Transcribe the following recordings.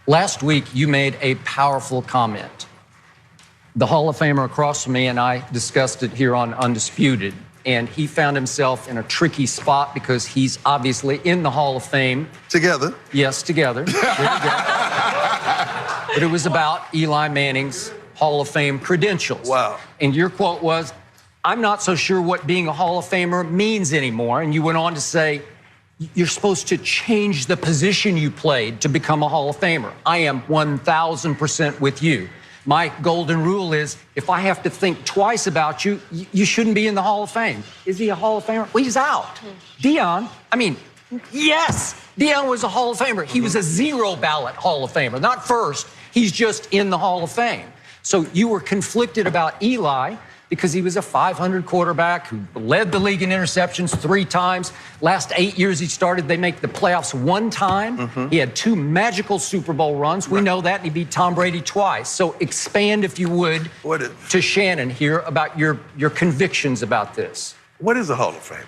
Last week, you made a powerful comment. The Hall of Famer across from me and I discussed it here on Undisputed, and he found himself in a tricky spot because he's obviously in the Hall of Fame. Together? Yes, together. There you go. But it was about Eli Manning's Hall of Fame credentials. Wow. And your quote was, "I'm not so sure what being a Hall of Famer means anymore." And you went on to say, "You're supposed to change the position you played to become a Hall of Famer." I am 1,000% with you. My golden rule is, if I have to think twice about you, you shouldn't be in the Hall of Fame. Is he a Hall of Famer? Well, he's out. Deion, yes, Deion was a Hall of Famer. He was a zero ballot Hall of Famer, not first. He's just in the Hall of Fame. So you were conflicted about Eli because he was a 500 quarterback who led the league in interceptions 3 times. Last 8 years he started, they make the playoffs 1 time. He had 2 magical Super Bowl runs. We know that, and he beat Tom Brady twice. So expand, if you would, to Shannon here about your convictions about this. What is a Hall of Famer?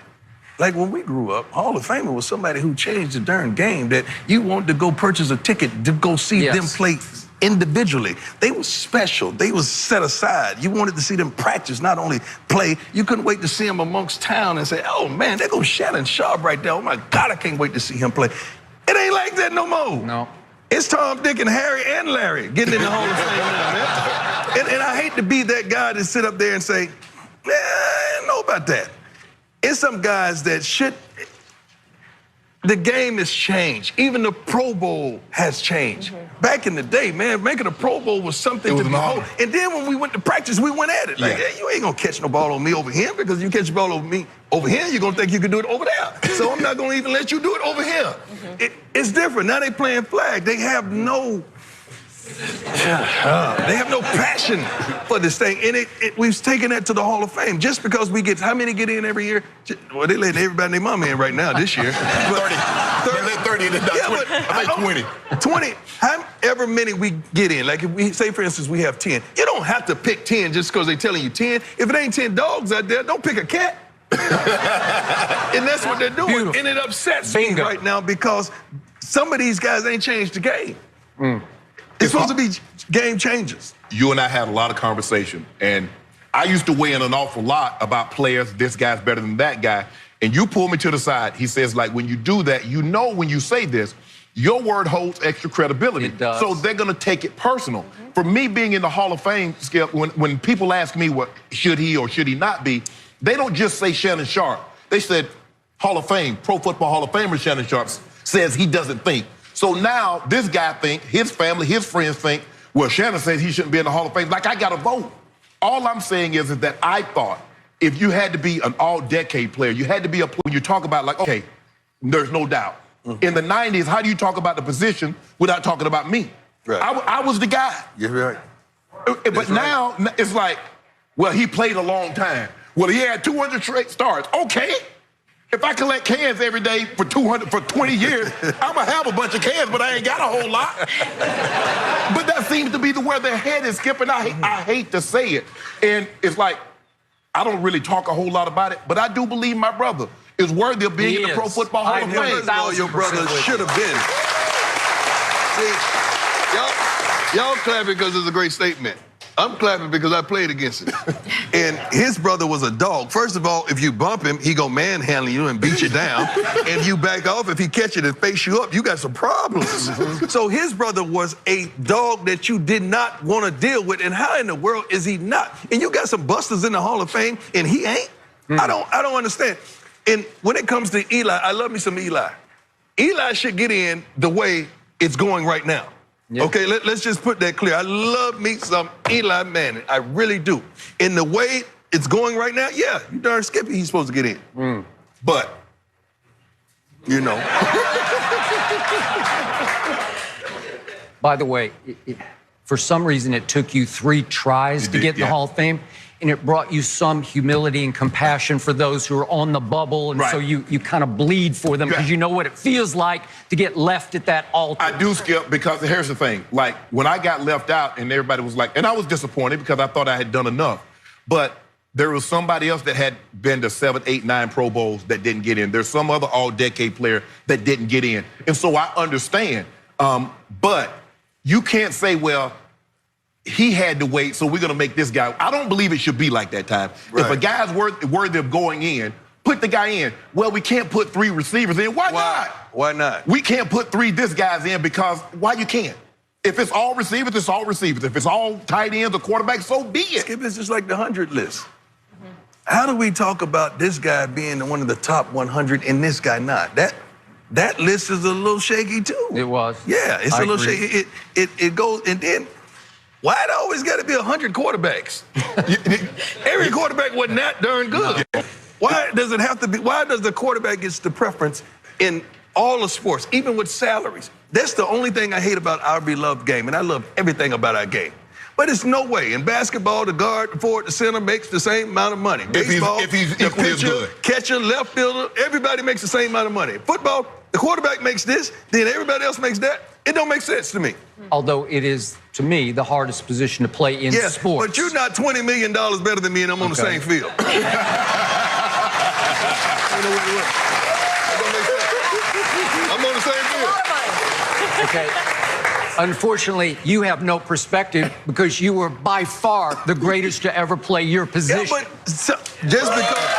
Like when we grew up, Hall of Famer was somebody who changed the darn game, that you wanted to go purchase a ticket to go see them play individually. They were special. They was set aside. You wanted to see them practice, not only play. You couldn't wait to see them amongst town and say, "Oh man, there goes Shannon Sharp right there. Oh my God, I can't wait to see him play." It ain't like that no more. No. It's Tom, Dick, and Harry and Larry getting in the Hall of Fame now, man. And I hate to be that guy to sit up there and say, I don't know about that. It's some guys that should. The game has changed. Even the Pro Bowl has changed. Back in the day, man, making a Pro Bowl was something to behold. And then when we went to practice, we went at it. Like, hey, you ain't gonna catch no ball on me over here, because you catch the ball over me over here, you're gonna think you can do it over there. So I'm not gonna even let you do it over here. It's different. Now they playing flag. They have no passion for this thing. And we've taken that to the Hall of Fame. Just because we get, how many get in every year? Well, they letting everybody and their mama in right now this year. 30. They let 30 in. I make 20. 20, however many we get in. Like if we say, for instance, we have 10. You don't have to pick 10 just because they're telling you 10. If it ain't 10 dogs out there, don't pick a cat. And that's what they're doing. Beautiful. And it upsets me right now because some of these guys ain't changed the game. It's supposed to be game changers. You and I had a lot of conversation, and I used to weigh in an awful lot about players. This guy's better than that guy. And you pull me to the side. He says, like, when you do that, you know when you say this, your word holds extra credibility. It does. So they're going to take it personal. For me being in the Hall of Fame, Skip, when people ask me what should he or should he not be, they don't just say Shannon Sharp. They said Hall of Fame, Pro Football Hall of Famer Shannon Sharp says he doesn't think. So now this guy think, his family, his friends think, well, Shannon says he shouldn't be in the Hall of Fame. Like, I got to vote. All I'm saying is that I thought if you had to be an all-decade player, you had to be a player, when you talk about, like, okay, there's no doubt. In the 90s, how do you talk about the position without talking about me? Right. I was the guy. You're right. But now it's like, well, he played a long time. Well, he had 200 straight starts. Okay. If I collect cans every day for 20 years, I'm gonna have a bunch of cans, but I ain't got a whole lot. But that seems to be where their head is, Skip, and I hate to say it. And it's like, I don't really talk a whole lot about it, but I do believe my brother is worthy of being in the Pro Football Hall of Fame. All your brothers should have been. See, y'all clapping because it's a great statement. I'm clapping because I played against him. And his brother was a dog. First of all, if you bump him, he gonna manhandle you and beat you down. And you back off, if he catch it and face you up, you got some problems. So his brother was a dog that you did not want to deal with. And how in the world is he not? And you got some busters in the Hall of Fame and he ain't? I don't understand. And when it comes to Eli, I love me some Eli. Eli should get in the way it's going right now. Yep. Okay, let's just put that clear. I love me some Eli Manning. I really do. In the way it's going right now, yeah, you darn Skippy, he's supposed to get in. But, you know. By the way, for some reason, it took you 3 tries to get in the Hall of Fame, and it brought you some humility and compassion for those who are on the bubble, and so you kind of bleed for them because you know what it feels like to get left at that altar. I do, Skip, because here's the thing. Like, when I got left out and everybody was like, and I was disappointed because I thought I had done enough, but there was somebody else that had been to 7, 8, 9 Pro Bowls that didn't get in. There's some other all-decade player that didn't get in. And so I understand, but you can't say, well, he had to wait, so we're gonna make this guy. I don't believe it should be like that time. Right. If a guy's worthy of going in, put the guy in. Well, we can't put 3 receivers in. Why not? Why not? We can't put 3 this guys in because why you can't? If it's all receivers, it's all receivers. If it's all tight ends or quarterbacks, so be it. Skip, it's just like the 100 list. How do we talk about this guy being one of the top 100 and this guy not? That list is a little shaky too. It was. Yeah, it's I a little agree. shaky. It goes, and then why it always got to be 100 quarterbacks? Every quarterback wasn't that darn good. Why does it have to be? Why does the quarterback get the preference in all the sports, even with salaries? That's the only thing I hate about our beloved game, and I love everything about our game. But it's no way. In basketball, the guard, the forward, the center makes the same amount of money. Baseball, if he's the equally as pitcher, good. catcher, left fielder, everybody makes the same amount of money. Football, the quarterback makes this, then everybody else makes that. It don't make sense to me. Although it is, to me, the hardest position to play in Yes, sports. but you're not $20 million better than me, and I'm on the same field. You know what? That don't make sense. I'm on the same field. Okay. Unfortunately, you have no perspective because you were by far the greatest to ever play your Yeah, position. but just because.